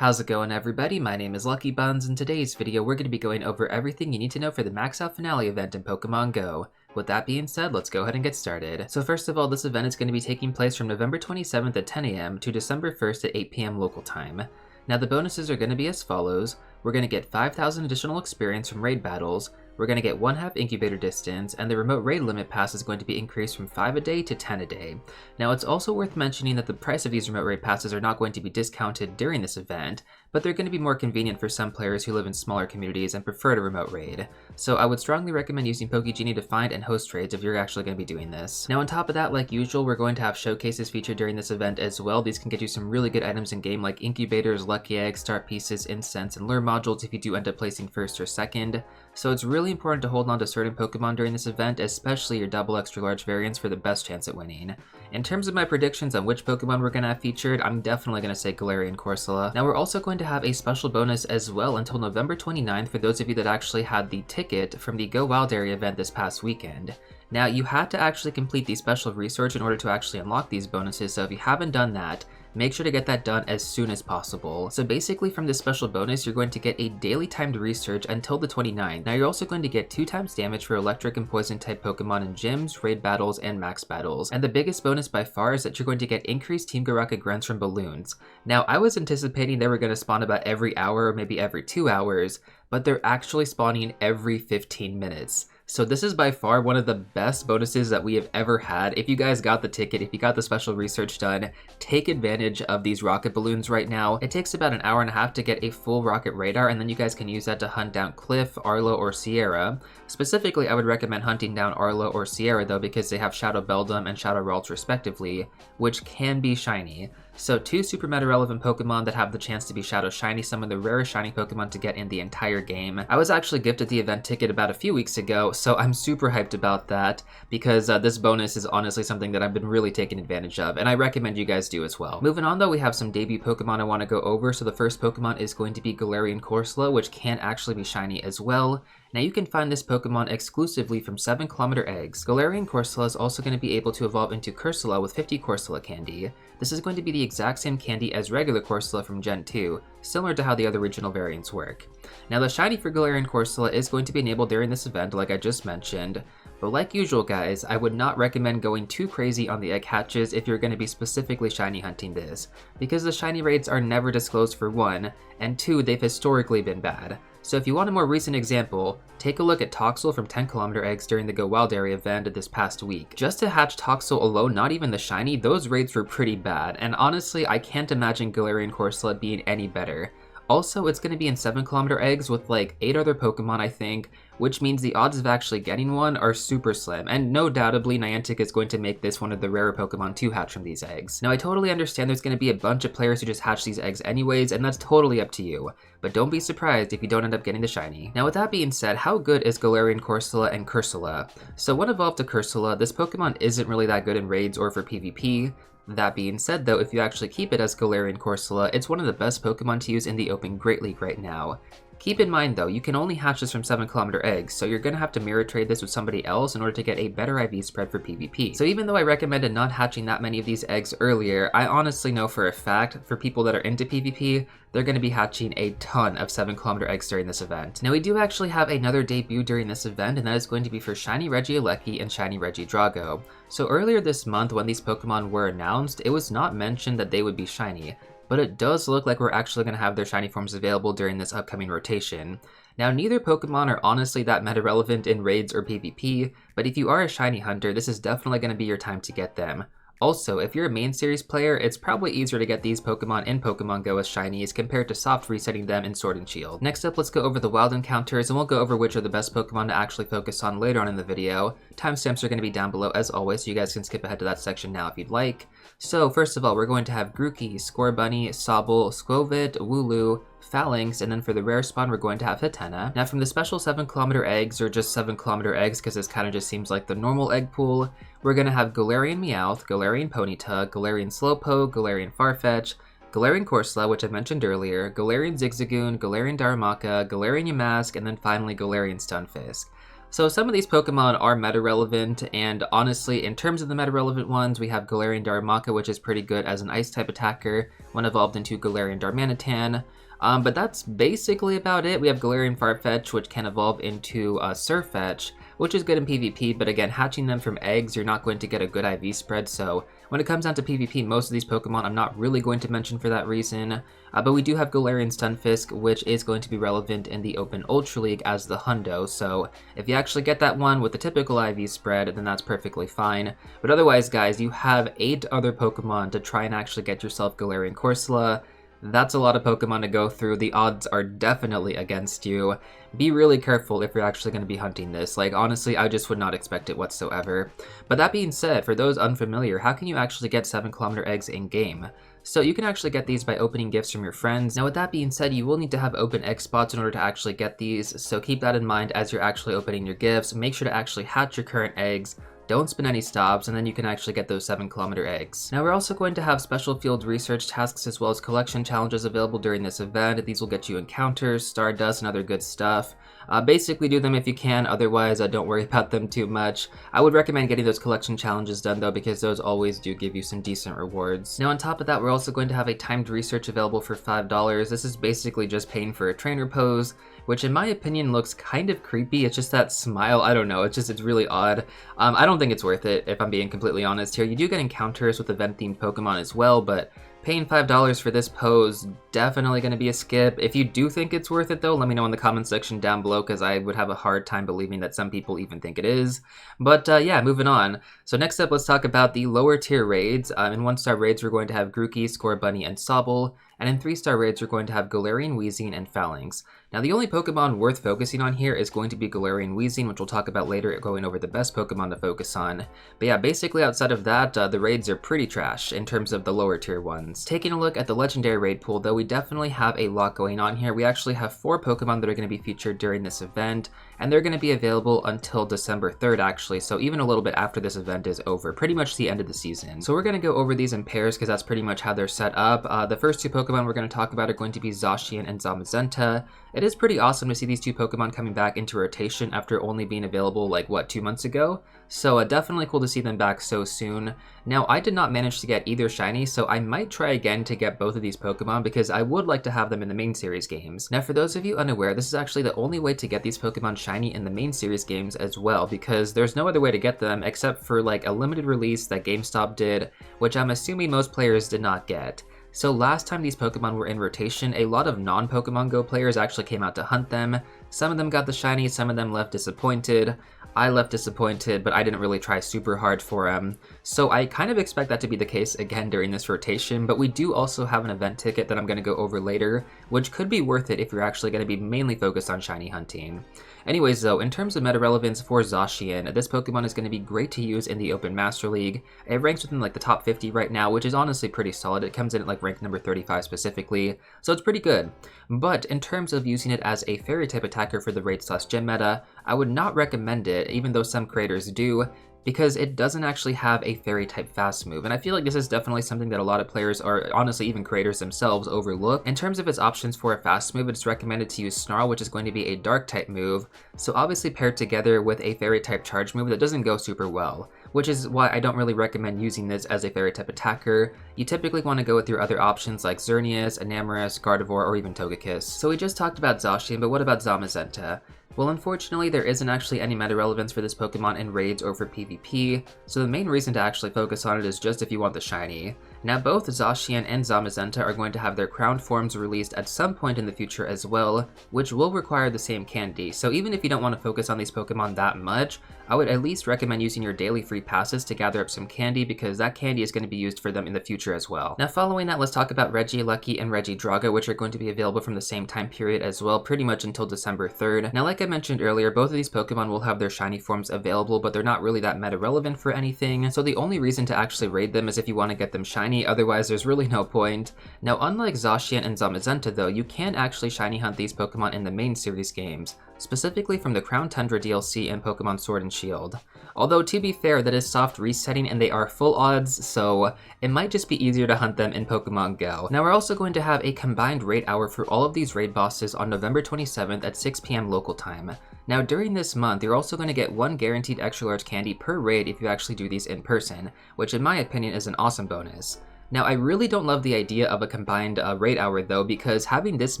How's it going, everybody? My name is LuckyBunz. In today's video, we're going to be going over everything you need to know for the Max Out Finale event in Pokemon GO. With that being said, let's go ahead and get started. So first of all, this event is going to be taking place from November 27th at 10 AM to December 1st at 8 PM local time. Now the bonuses are going to be as follows. We're going to get 5,000 additional experience from raid battles, we're going to get 1/2 incubator distance, and the remote raid limit pass is going to be increased from 5 a day to 10 a day. Now it's also worth mentioning that the price of these remote raid passes are not going to be discounted during this event, but they're going to be more convenient for some players who live in smaller communities and prefer to remote raid. So I would strongly recommend using PokeGenie to find and host raids if you're actually going to be doing this. Now on top of that, like usual, we're going to have showcases featured during this event as well. These can get you some really good items in game like incubators, lucky eggs, start pieces, incense, and lure modules if you do end up placing first or second. So it's really important to hold on to certain Pokemon during this event, especially your double extra large variants for the best chance at winning. In terms of my predictions on which Pokemon we're going to have featured, I'm definitely going to say Galarian Corsola. Now we're also going to have a special bonus as well until November 29th for those of you that actually had the ticket from the Go Wild Area event this past weekend. Now you had to actually complete the special research in order to actually unlock these bonuses, so if you haven't done that, make sure to get that done as soon as possible. So basically from this special bonus, you're going to get a daily timed research until the 29th. Now you're also going to get 2 times damage for electric and poison type Pokemon in gyms, raid battles, and max battles. And the biggest bonus by far is that you're going to get increased Team Rocket grunts from balloons. Now I was anticipating they were going to spawn about every hour or maybe every 2 hours, but they're actually spawning every 15 minutes. So this is by far one of the best bonuses that we have ever had. If you guys got the ticket, if you got the special research done, take advantage of these rocket balloons right now. It takes about an hour and a half to get a full rocket radar, and then you guys can use that to hunt down Cliff, Arlo, or Sierra. Specifically, I would recommend hunting down Arlo or Sierra though, because they have Shadow Beldum and Shadow Ralts respectively, which can be shiny. So 2 super meta relevant Pokemon that have the chance to be Shadow Shiny, some of the rarest shiny Pokemon to get in the entire game. I was actually gifted the event ticket about a few weeks ago, so I'm super hyped about that because this bonus is honestly something that I've been really taking advantage of, and I recommend you guys do as well. Moving on though, we have some debut Pokemon I want to go over. So the first Pokemon is going to be Galarian Corsola, which can actually be shiny as well. Now you can find this Pokemon exclusively from 7km eggs. Galarian Corsola is also going to be able to evolve into Cursola with 50 Corsola candy. This is going to be the exact same candy as regular Corsola from Gen 2, similar to how the other regional variants work. Now the shiny for Galarian Corsola is going to be enabled during this event like I just mentioned, but like usual guys, I would not recommend going too crazy on the egg hatches if you're going to be specifically shiny hunting this, because the shiny rates are never disclosed for 1, and 2, they've historically been bad. So if you want a more recent example, take a look at Toxel from 10km eggs during the Go Wild Area event this past week. Just to hatch Toxel alone, not even the shiny, those rates were pretty bad, and honestly I can't imagine Galarian Corsola being any better. Also, it's going to be in 7km eggs with like 8 other Pokemon I think, which means the odds of actually getting one are super slim, and no doubtably Niantic is going to make this one of the rarer Pokemon to hatch from these eggs. Now I totally understand there's going to be a bunch of players who just hatch these eggs anyways, and that's totally up to you, but don't be surprised if you don't end up getting the shiny. Now with that being said, how good is Galarian Corsola and Cursola? So when evolved to Cursola, this Pokemon isn't really that good in raids or for PvP. That being said though, if you actually keep it as Galarian Corsola, it's one of the best Pokemon to use in the Open Great League right now. Keep in mind though, you can only hatch this from 7km eggs, so you're going to have to mirror trade this with somebody else in order to get a better IV spread for PvP. So even though I recommended not hatching that many of these eggs earlier, I honestly know for a fact, for people that are into PvP, they're going to be hatching a ton of 7km eggs during this event. Now we do actually have another debut during this event, and that is going to be for shiny Regieleki and shiny Regidrago. So earlier this month when these Pokemon were announced, it was not mentioned that they would be shiny, but it does look like we're actually going to have their shiny forms available during this upcoming rotation. Now neither Pokemon are honestly that meta relevant in raids or PvP, but if you are a shiny hunter, this is definitely going to be your time to get them. Also, if you're a main series player, it's probably easier to get these Pokemon in Pokemon GO as shinies compared to soft resetting them in Sword and Shield. Next up, let's go over the wild encounters, and we'll go over which are the best Pokemon to actually focus on later on in the video. Timestamps are going to be down below as always, so you guys can skip ahead to that section now if you'd like. So first of all, we're going to have Grookey, Scorbunny, Sobble, Skwovet, Wooloo, Phalanx, and then for the rare spawn we're going to have Hatena. Now from the special 7km eggs, or just 7km eggs because this kind of just seems like the normal egg pool, we're going to have Galarian Meowth, Galarian Ponyta, Galarian Slowpoke, Galarian Farfetch, Galarian Corsola, which I mentioned earlier, Galarian Zigzagoon, Galarian Darumaka, Galarian Yamask, and then finally Galarian Stunfisk. So some of these Pokemon are meta-relevant, and honestly, in terms of the meta-relevant ones, we have Galarian Darumaka, which is pretty good as an Ice-type attacker when evolved into Galarian Darmanitan. But that's basically about it. We have Galarian Farfetch, which can evolve into Surfetch, which is good in PvP, but again, hatching them from eggs, you're not going to get a good IV spread, so when it comes down to PvP, most of these Pokemon I'm not really going to mention for that reason. But we do have Galarian Stunfisk, which is going to be relevant in the Open Ultra League as the Hundo, so if you actually get that one with the typical IV spread, then that's perfectly fine. But otherwise, guys, you have 8 other Pokemon to try and actually get yourself Galarian Corsola. That's a lot of Pokemon to go through. The odds are definitely against you. Be really careful if you're actually going to be hunting this. Like, honestly, I just would not expect it whatsoever. But that being said, for those unfamiliar, how can you actually get 7km eggs in-game? So you can actually get these by opening gifts from your friends. Now with that being said, you will need to have open egg spots in order to actually get these, so keep that in mind as you're actually opening your gifts. Make sure to actually hatch your current eggs. Don't spin any stops, and then you can actually get those 7km eggs. Now we're also going to have special field research tasks as well as collection challenges available during this event. These will get you encounters, stardust, and other good stuff. Basically do them if you can, otherwise don't worry about them too much. I would recommend getting those collection challenges done though, because those always do give you some decent rewards. Now on top of that, we're also going to have a timed research available for $5. This is basically just paying for a trainer pose, which in my opinion looks kind of creepy. It's just that smile, I don't know, it's really odd. I don't think it's worth it, if I'm being completely honest here. You do get encounters with event-themed Pokemon as well, but paying $5 for this pose, definitely going to be a skip. If you do think it's worth it though, let me know in the comment section down below, because I would have a hard time believing that some people even think it is. But yeah, moving on. So next up, let's talk about the lower tier raids. In 1-star raids, we're going to have Grookey, Scorbunny, and Sobble. And in 3-star raids, we're going to have Galarian, Weezing, and Phalanx. Now the only Pokemon worth focusing on here is going to be Galarian Weezing, which we'll talk about later, going over the best Pokemon to focus on. But yeah, basically outside of that, the raids are pretty trash in terms of the lower tier ones. Taking a look at the legendary raid pool though, we definitely have a lot going on here. We actually have 4 Pokemon that are going to be featured during this event, and they're going to be available until December 3rd actually, so even a little bit after this event is over, pretty much the end of the season. So we're going to go over these in pairs because that's pretty much how they're set up. The first 2 Pokemon we're going to talk about are going to be Zacian and Zamazenta. It is pretty awesome to see these 2 Pokemon coming back into rotation after only being available like, what, 2 months ago? So definitely cool to see them back so soon. Now, I did not manage to get either shiny, so I might try again to get both of these Pokemon because I would like to have them in the main series games. Now, for those of you unaware, this is actually the only way to get these Pokemon shiny in the main series games as well, because there's no other way to get them except for like a limited release that GameStop did, which I'm assuming most players did not get. So last time these Pokemon were in rotation, a lot of non-Pokemon Go players actually came out to hunt them. Some of them got the shiny, some of them left disappointed. I left disappointed, but I didn't really try super hard for them. So I kind of expect that to be the case again during this rotation, but we do also have an event ticket that I'm going to go over later, which could be worth it if you're actually going to be mainly focused on shiny hunting. Anyways though, in terms of meta relevance for Zacian, this Pokemon is going to be great to use in the Open Master League. It ranks within like the top 50 right now, which is honestly pretty solid. It comes in at like rank number 35 specifically, so it's pretty good. But in terms of using it as a fairy type attacker for the raid/gym meta, I would not recommend it, even though some creators do, because it doesn't actually have a fairy type fast move, and I feel like this is definitely something that a lot of players, or honestly even creators themselves, overlook. In terms of its options for a fast move, it's recommended to use Snarl, which is going to be a dark type move, so obviously paired together with a fairy type charge move that doesn't go super well, which is why I don't really recommend using this as a fairy type attacker. You typically want to go with your other options like Xerneas, Enamorus, Gardevoir, or even Togekiss. So we just talked about Zacian, but what about Zamazenta? Well, unfortunately, there isn't actually any meta relevance for this Pokemon in raids or for PvP, so the main reason to actually focus on it is just if you want the shiny. Now, both Zacian and Zamazenta are going to have their crowned forms released at some point in the future as well, which will require the same candy, so even if you don't want to focus on these Pokemon that much, I would at least recommend using your daily free passes to gather up some candy, because that candy is going to be used for them in the future as well. Now, following that, let's talk about Regieleki and Regidrago, which are going to be available from the same time period as well, pretty much until December 3rd. Now, like I mentioned earlier, both of these Pokemon will have their shiny forms available, but they're not really that meta relevant for anything, so the only reason to actually raid them is if you want to get them shiny, otherwise there's really no point. Now, unlike Zacian and Zamazenta though, you can actually shiny hunt these Pokemon in the main series games. specifically from the Crown Tundra DLC and Pokemon Sword and Shield. Although to be fair, that is soft resetting and they are full odds, so it might just be easier to hunt them in Pokemon Go. Now we're also going to have a combined raid hour for all of these raid bosses on November 27th at 6 PM local time. Now during this month, you're also going to get 1 guaranteed extra large candy per raid if you actually do these in person, which in my opinion is an awesome bonus. Now I really don't love the idea of a combined raid hour though, because having this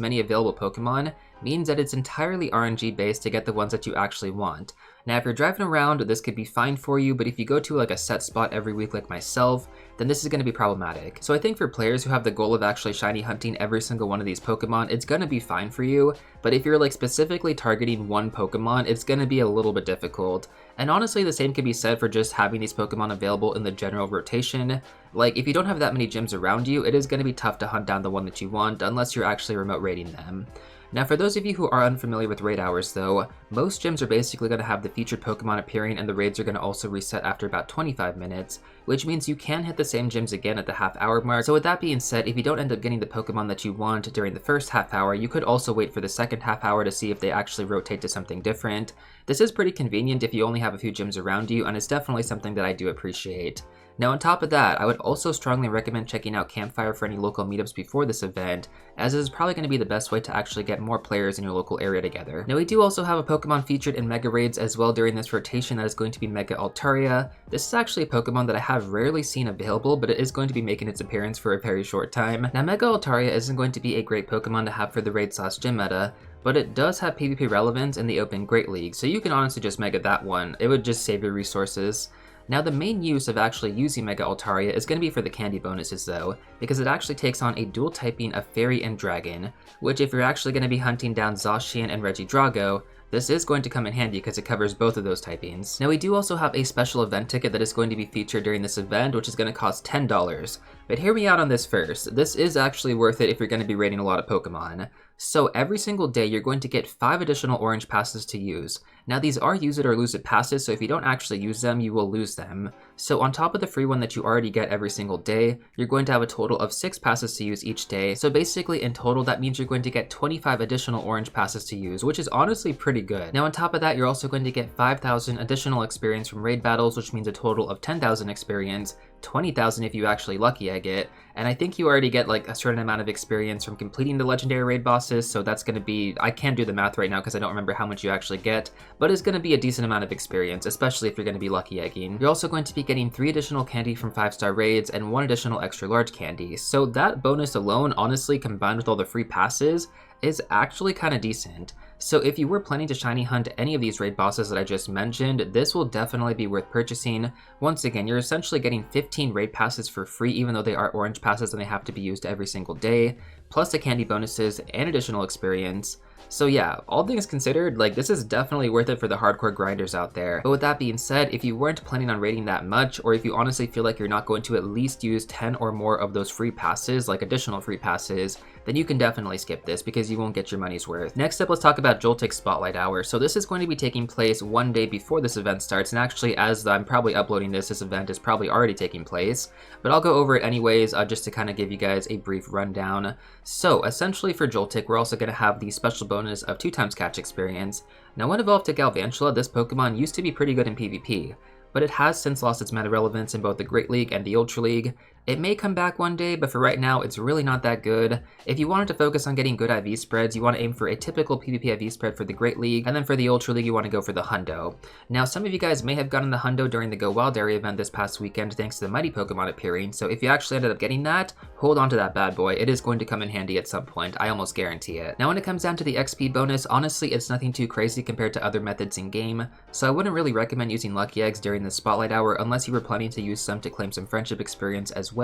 many available Pokemon means that it's entirely RNG based to get the ones that you actually want. Now if you're driving around, this could be fine for you, but if you go to like a set spot every week like myself, then this is going to be problematic. So I think for players who have the goal of actually shiny hunting every single one of these Pokemon, it's going to be fine for you, but if you're like specifically targeting one Pokemon, it's going to be a little bit difficult. And honestly, the same can be said for just having these Pokemon available in the general rotation. Like, if you don't have that many gyms around you, it is going to be tough to hunt down the one that you want, unless you're actually remote raiding them. Now for those of you who are unfamiliar with raid hours though, most gyms are basically going to have the featured Pokemon appearing, and the raids are going to also reset after about 25 minutes, which means you can hit the same gyms again at the half-hour mark. So with that being said, if you don't end up getting the Pokemon that you want during the first half hour, you could also wait for the second half hour to see if they actually rotate to something different. This is pretty convenient if you only have a few gyms around you, and it's definitely something that I do appreciate. Now on top of that, I would also strongly recommend checking out Campfire for any local meetups before this event, as it is probably going to be the best way to actually get more players in your local area together. Now we do also have a Pokemon featured in Mega Raids as well during this rotation that is going to be Mega Altaria. This is actually a Pokemon that I have rarely seen available, but it is going to be making its appearance for a very short time. Now Mega Altaria isn't going to be a great Pokemon to have for the raid/gym meta, but it does have PvP relevance in the Open Great League, so you can honestly just Mega that one. It would just save your resources. Now the main use of actually using Mega Altaria is going to be for the candy bonuses though, because it actually takes on a dual typing of Fairy and Dragon, which if you're actually going to be hunting down Zacian and Regidrago, this is going to come in handy because it covers both of those typings. Now we do also have a special event ticket that is going to be featured during this event, which is going to cost $10. But hear me out on this first. This is actually worth it if you're going to be raiding a lot of Pokemon. So every single day you're going to get 5 additional orange passes to use. Now these are use it or lose it passes, so if you don't actually use them, you will lose them. So on top of the free one that you already get every single day, you're going to have a total of 6 passes to use each day. So basically in total, that means you're going to get 25 additional orange passes to use, which is honestly pretty good. Now on top of that, you're also going to get 5,000 additional experience from raid battles, which means a total of 10,000 experience, 20,000 if you actually lucky egg it, and I think you already get like a certain amount of experience from completing the legendary raid bosses, so that's going to be, I can't do the math right now because I don't remember how much you actually get, but it's going to be a decent amount of experience, especially if you're going to be lucky egging. You're also going to be getting 3 additional candy from 5-star raids and 1 additional extra large candy, so that bonus alone, honestly, combined with all the free passes, is actually kind of decent. So if you were planning to shiny hunt any of these raid bosses that I just mentioned, this will definitely be worth purchasing. Once again, you're essentially getting 15 raid passes for free, even though they are orange passes and they have to be used every single day, plus the candy bonuses and additional experience. So yeah, all things considered, like this is definitely worth it for the hardcore grinders out there. But with that being said, if you weren't planning on raiding that much, or if you honestly feel like you're not going to at least use 10 or more of those free passes, like additional free passes, then you can definitely skip this because you won't get your money's worth. Next up, let's talk about Joltik Spotlight Hour. So this is going to be taking place one day before this event starts, and actually as I'm probably uploading this, this event is probably already taking place, but I'll go over it anyways just to kind of give you guys a brief rundown. So essentially for Joltik, we're also going to have the special bonus of 2x catch experience. Now when evolved to Galvantula, this Pokemon used to be pretty good in PvP, but it has since lost its meta relevance in both the Great League and the Ultra League. It may come back one day, but for right now, it's really not that good. If you wanted to focus on getting good IV spreads, you want to aim for a typical PvP IV spread for the Great League, and then for the Ultra League, you want to go for the Hundo. Now, some of you guys may have gotten the Hundo during the Go Wild Area event this past weekend thanks to the Mighty Pokemon appearing, so if you actually ended up getting that, hold on to that bad boy. It is going to come in handy at some point. I almost guarantee it. Now, when it comes down to the XP bonus, honestly, it's nothing too crazy compared to other methods in game, so I wouldn't really recommend using Lucky Eggs during the Spotlight Hour unless you were planning to use some to claim some friendship experience as well.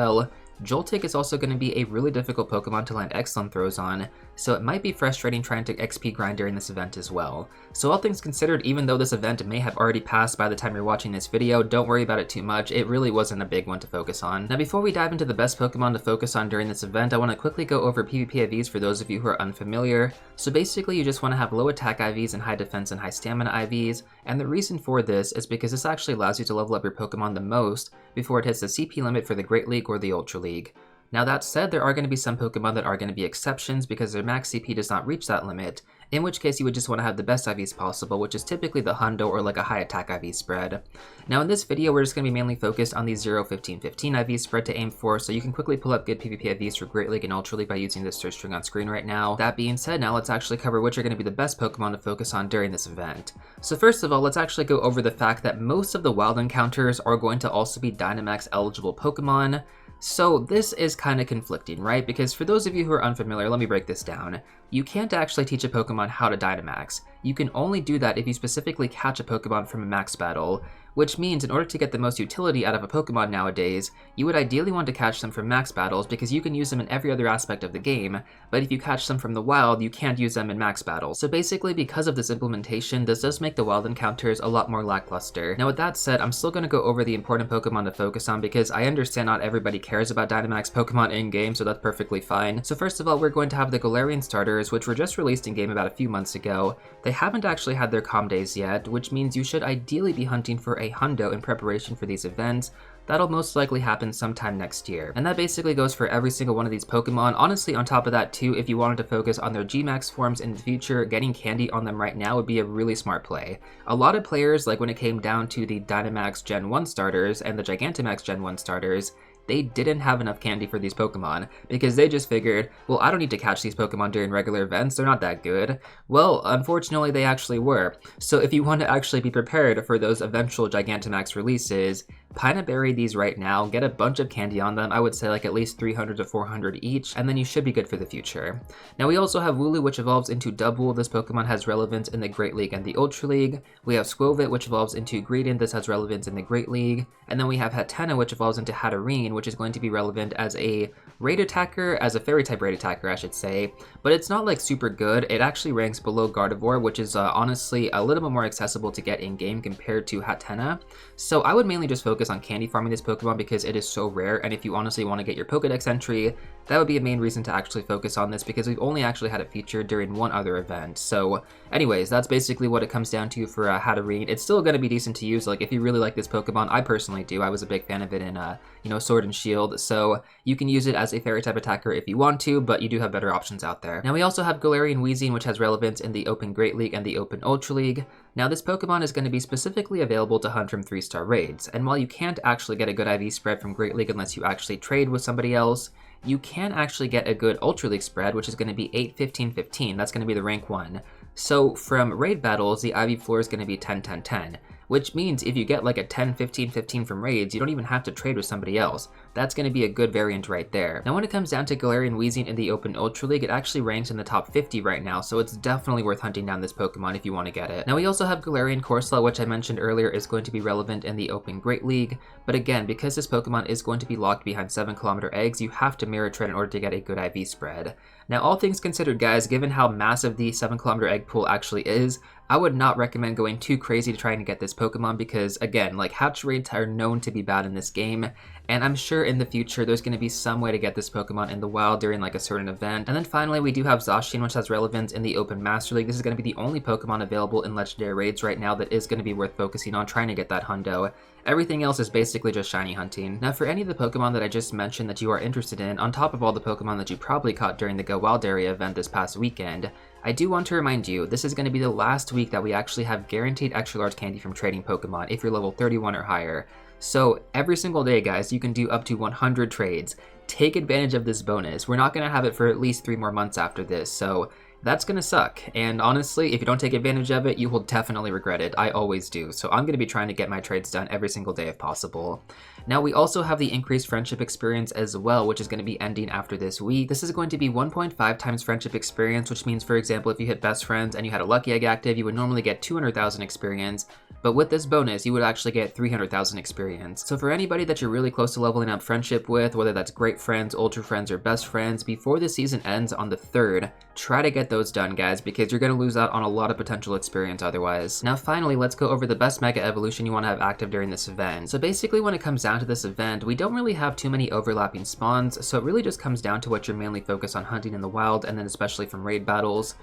Joltik is also going to be a really difficult Pokemon to land Excellent throws on, so it might be frustrating trying to XP grind during this event as well. So all things considered, even though this event may have already passed by the time you're watching this video, don't worry about it too much, it really wasn't a big one to focus on. Now before we dive into the best Pokemon to focus on during this event, I want to quickly go over PvP IVs for those of you who are unfamiliar. So basically you just want to have low attack IVs and high defense and high stamina IVs, and the reason for this is because this actually allows you to level up your Pokemon the most before it hits the CP limit for the Great League or the Ultra League. Now that said, there are going to be some Pokemon that are going to be exceptions because their max CP does not reach that limit, in which case you would just want to have the best IVs possible, which is typically the hundo or like a high attack IV spread. Now in this video, we're just going to be mainly focused on the 0-15-15 IV spread to aim for, so you can quickly pull up good PvP IVs for Great League and Ultra League by using this search string on screen right now. That being said, now let's actually cover which are going to be the best Pokemon to focus on during this event. So first of all, let's actually go over the fact that most of the wild encounters are going to also be Dynamax eligible Pokemon. So this is kind of conflicting, right? Because for those of you who are unfamiliar, let me break this down. You can't actually teach a Pokemon how to Dynamax. You can only do that if you specifically catch a Pokemon from a max battle, which means in order to get the most utility out of a Pokemon nowadays, you would ideally want to catch them from max battles because you can use them in every other aspect of the game, but if you catch them from the wild, you can't use them in max battles. So basically, because of this implementation, this does make the wild encounters a lot more lackluster. Now with that said, I'm still going to go over the important Pokemon to focus on because I understand not everybody cares about Dynamax Pokemon in-game, so that's perfectly fine. So first of all, we're going to have the Galarian starters, which were just released in-game about a few months ago. They haven't actually had their comm days yet, which means you should ideally be hunting for a hundo in preparation for these events. That'll most likely happen sometime next year. And that basically goes for every single one of these Pokemon. Honestly, on top of that too, if you wanted to focus on their G-Max forms in the future, getting candy on them right now would be a really smart play. A lot of players, like when it came down to the Dynamax Gen 1 starters and the Gigantamax Gen 1 starters, they didn't have enough candy for these Pokemon because they just figured, well, I don't need to catch these Pokemon during regular events, they're not that good. Well, unfortunately, they actually were. So if you want to actually be prepared for those eventual Gigantamax releases, Pine Berry these right now, get a bunch of candy on them, I would say like at least 300 to 400 each, and then you should be good for the future. Now we also have Wooloo, which evolves into Double. This Pokemon has relevance in the Great League and the Ultra League. We have Squovit, which evolves into Greedent. This has relevance in the Great League. And then we have Hatena, which evolves into Hatterene, which is going to be relevant as a raid attacker, as a fairy type raid attacker, I should say. But it's not like super good. It actually ranks below Gardevoir, which is honestly a little bit more accessible to get in game compared to Hatena. So I would mainly just focus on candy farming this Pokemon because it is so rare, and if you honestly want to get your Pokedex entry, that would be a main reason to actually focus on this because we've only actually had it featured during one other event. So anyways, that's basically what it comes down to for Hatterene. It's still going to be decent to use, like if you really like this Pokemon. I personally do. I was a big fan of it in Sword and Shield, so you can use it as a fairy type attacker if you want to, but you do have better options out there. Now we also have Galarian Weezing, which has relevance in the Open Great League and the Open Ultra League. Now this Pokemon is going to be specifically available to hunt from 3-star raids, and while you can't actually get a good IV spread from Great League unless you actually trade with somebody else, you can actually get a good Ultra League spread, which is going to be 8-15-15. That's going to be the rank 1. So from raid battles, the IV floor is going to be 10-10-10. Which means if you get like a 10-15-15 from raids, you don't even have to trade with somebody else. That's going to be a good variant right there. Now when it comes down to Galarian Weezing in the Open Ultra League, it actually ranks in the top 50 right now, so it's definitely worth hunting down this Pokemon if you want to get it. Now we also have Galarian Corsola, which I mentioned earlier is going to be relevant in the Open Great League, but again, because this Pokemon is going to be locked behind 7-kilometer eggs, you have to mirror trade in order to get a good IV spread. Now all things considered guys, given how massive the 7-kilometer egg pool actually is, I would not recommend going too crazy to trying to get this Pokemon because, again, like hatch rates are known to be bad in this game, and I'm sure in the future there's going to be some way to get this Pokemon in the wild during like a certain event. And then finally we do have Zacian, which has relevance in the Open Master League. This is going to be the only Pokemon available in Legendary Raids right now that is going to be worth focusing on trying to get that hundo. Everything else is basically just shiny hunting. Now for any of the Pokemon that I just mentioned that you are interested in, on top of all the Pokemon that you probably caught during the Go Wild Area event this past weekend, I do want to remind you, this is going to be the last week that we actually have guaranteed extra large candy from trading Pokemon if you're level 31 or higher. So every single day guys, you can do up to 100 trades. Take advantage of this bonus. We're not going to have it for at least 3 more months after this, so that's gonna suck. And honestly, if you don't take advantage of it, you will definitely regret it. I always do. So I'm gonna be trying to get my trades done every single day if possible. Now we also have the increased friendship experience as well, which is going to be ending after this week. This is going to be 1.5 times friendship experience, which means, for example, if you hit best friends and you had a lucky egg active, you would normally get 200,000 experience, but with this bonus, you would actually get 300,000 experience. So for anybody that you're really close to leveling up friendship with, whether that's great friends, ultra friends, or best friends, before the season ends on the 3rd, try to get those done, guys, because you're going to lose out on a lot of potential experience otherwise. Now finally, let's go over the best mega evolution you want to have active during this event. So basically, when it comes down to this event, we don't really have too many overlapping spawns, so it really just comes down to what you're mainly focused on hunting in the wild, and then especially from raid battles.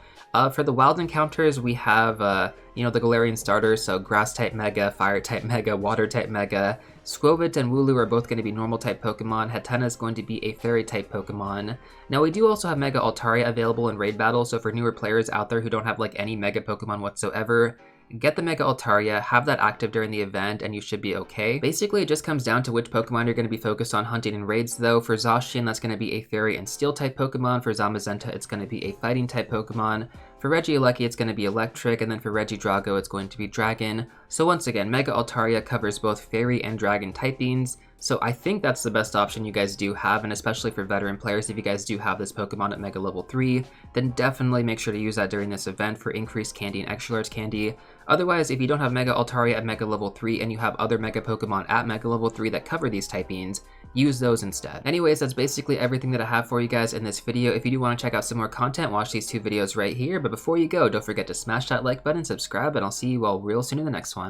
For the wild encounters, we have you know, the Galarian starters, so Grass-type Mega, Fire-type Mega, Water-type Mega. Squovit and Wooloo are both going to be normal-type Pokemon. Hatena is going to be a Fairy-type Pokemon. Now, we do also have Mega Altaria available in Raid Battle, so for newer players out there who don't have, like, any Mega Pokemon whatsoever, get the Mega Altaria, have that active during the event, and you should be okay. Basically, it just comes down to which Pokemon you're going to be focused on hunting in raids, though. For Zacian, that's going to be a Fairy and Steel-type Pokemon. For Zamazenta, it's going to be a Fighting-type Pokemon. For Regieleki, it's going to be Electric, and then for Regidrago, it's going to be Dragon. So once again, Mega Altaria covers both Fairy and Dragon typings, so I think that's the best option you guys do have, and especially for veteran players, if you guys do have this Pokemon at Mega Level 3, then definitely make sure to use that during this event for increased candy and extra large candy. Otherwise, if you don't have Mega Altaria at Mega Level 3 and you have other Mega Pokemon at Mega Level 3 that cover these typings, use those instead. Anyways, that's basically everything that I have for you guys in this video. If you do want to check out some more content, watch these 2 videos right here, but before you go, don't forget to smash that like button, subscribe, and I'll see you all real soon in the next one.